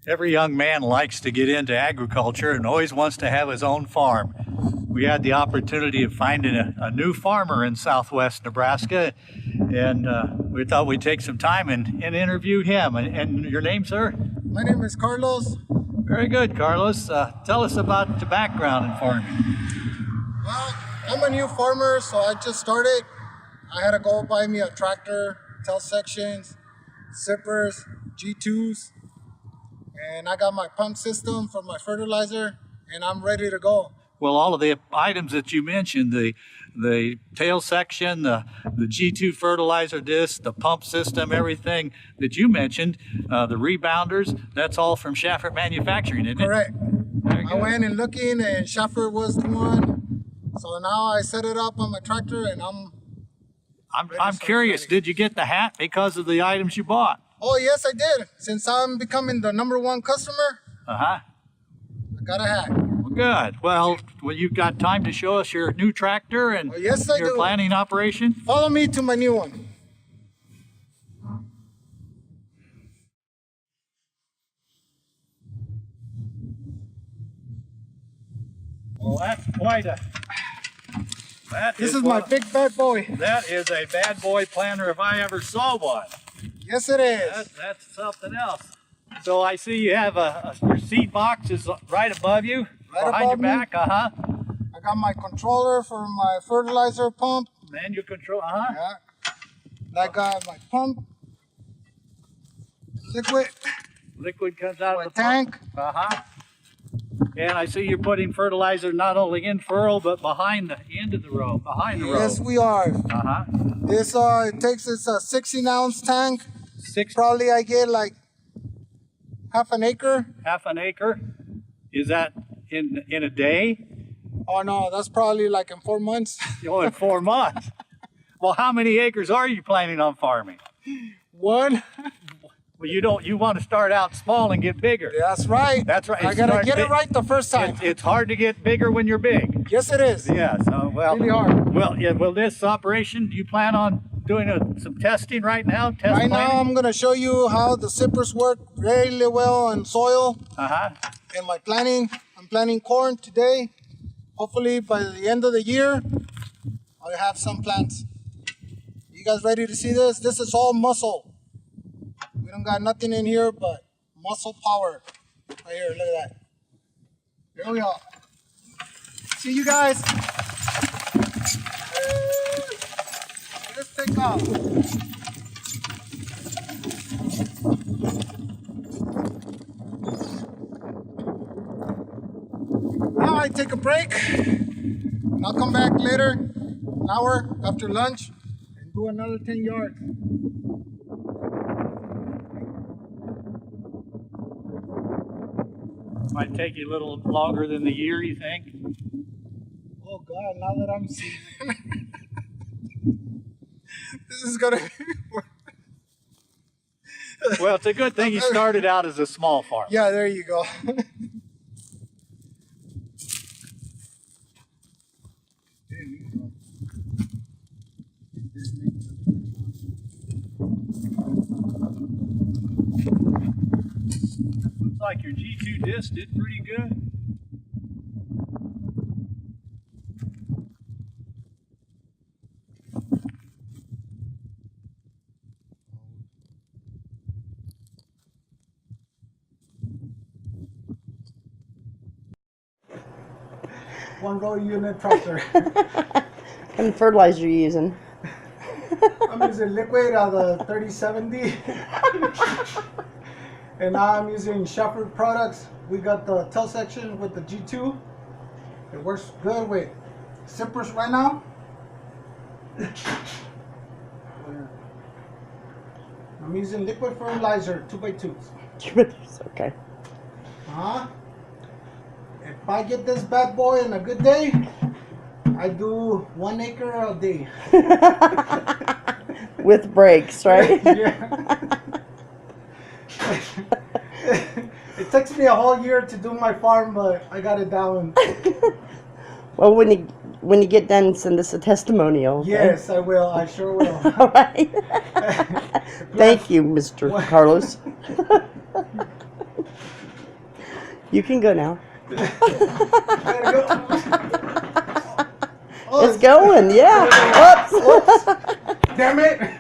Every young man likes to get into agriculture and always wants to have his own farm. We had the opportunity of finding a new farmer in southwest Nebraska, and we thought we'd take some time and interview him. And your name, sir? My name is Carlos. Very good, Carlos. Tell us about the background in farming. Well, I'm a new farmer, so I just started. I had to go buy me a tractor, tail sections, zippers, G2s, and I got my pump system for my fertilizer, and I'm ready to go. Well, all of the items that you mentioned, the tail section, the G2 fertilizer disc, the pump system, everything that you mentioned, the rebounders, that's all from Schaffert Manufacturing, isn't it? Correct. I went and looking, and Schaffert was the one. So now I set it up on my tractor, and I'm curious, did you get the hat because of the items you bought? Oh, yes, I did. Since I'm becoming the #1 customer, I got a hat. Good. Well, you've got time to show us your new tractor and yes, I your do. planting operation? Follow me to my new one. Well, that's quite a... This is my big bad boy. That is a bad boy planter if I ever saw one. Yes, it is. That's something else. So I see you have your seed box is right above you, behind your back. I got my controller for my fertilizer pump. Manual control. Yeah. I got my pump. Liquid. Liquid comes out of the tank. Pump. And I see you're putting fertilizer not only in furrow but behind the end of the row, behind the row. Yes, we are. This it takes a 16-ounce tank. Probably I get like half an acre. Half an acre? Is that in a day? Oh no, that's probably like in 4 months. Oh, in 4 months. Well, how many acres are you planning on farming? 1. Well, you want to start out small and get bigger. That's right. That's right. I gotta get it right the first time. It's hard to get bigger when you're big. Yes, it is. Yeah. So really hard. Well, yeah. Well, this operation, do you plan on doing some testing right now? Right now, I'm gonna show you how the zippers work really well on soil. And my planting. I'm planting corn today. Hopefully, by the end of the year, I'll have some plants. You guys ready to see this? This is all muscle. We don't got nothing in here but muscle power. Right here, look at that. Here we are. See you guys. Let's take off. Now I take a break. And I'll come back later, an hour after lunch, and do another 10 yards. Might take you a little longer than the year, you think? Oh God, now that I'm seeing this is gonna be Well, it's a good thing you started out as a small farm. Yeah, there you go. Looks like your G2 disc did pretty good. One row unit tractor. And fertilizer you using? I'm using liquid out of the 3070. And now I'm using Schaffert products. We got the tail section with the G2. It works good with zippers right now. I'm using liquid fertilizer 2x2s. Okay. If I get this bad boy in a good day, I do 1 acre a day. With breaks, right? Yeah. It takes me a whole year to do my farm, but I got it down. Well, when you get done, send us a testimonial. Okay? Yes, I will. I sure will. All right. Thank you, Mr. Carlos. You can go now. Oh, It's going, yeah. Oops. damn it!